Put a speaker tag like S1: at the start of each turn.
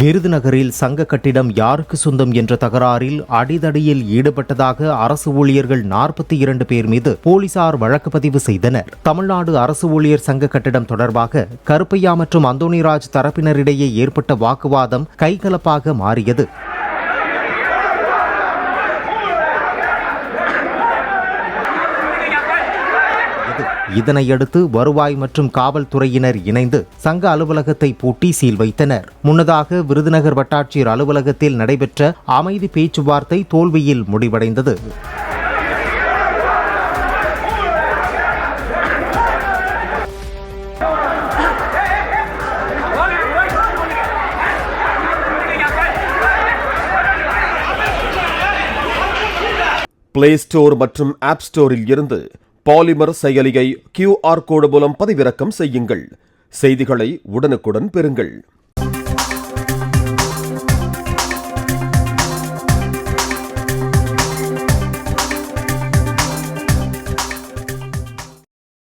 S1: விருதுநகரில் சங்க கட்டிடம் யாருக்கு சொந்தம் என்ற தகராறில் அடிதடியில் ஈடுபட்டதாக அரசு ஊழியர்கள் 42 பேர் மீது போலீசார் வழக்கு பதிவு செய்தனர். தமிழ்நாடு அரசு ஊழியர் சங்க கட்டிடம் தொடர்பாக கருப்பையா மற்றும் அந்தோணிராஜ் தரப்பினரிடையே ஏற்பட்ட வாக்குவாதம் கைகலப்பாக மாறியது. இதனையடுத்து வருவாய் மற்றும் காவல்துறையினர் இணைந்து சங்க அலுவலகத்தை பூட்டி சீல் வைத்தனர். முன்னதாக விருதுநகர் வட்டாட்சியர் அலுவலகத்தில் நடைபெற்ற அமைதி பேச்சுவார்த்தை தோல்வியில் முடிவடைந்தது.
S2: பிளே ஸ்டோர் மற்றும் ஆப் ஸ்டோரில் இருந்து பாலிமர் செயலியை QR கோடு மூலம் பதிவிறக்கம் செய்யுங்கள். செய்திகளை உடனுக்குடன் பெறுங்கள்.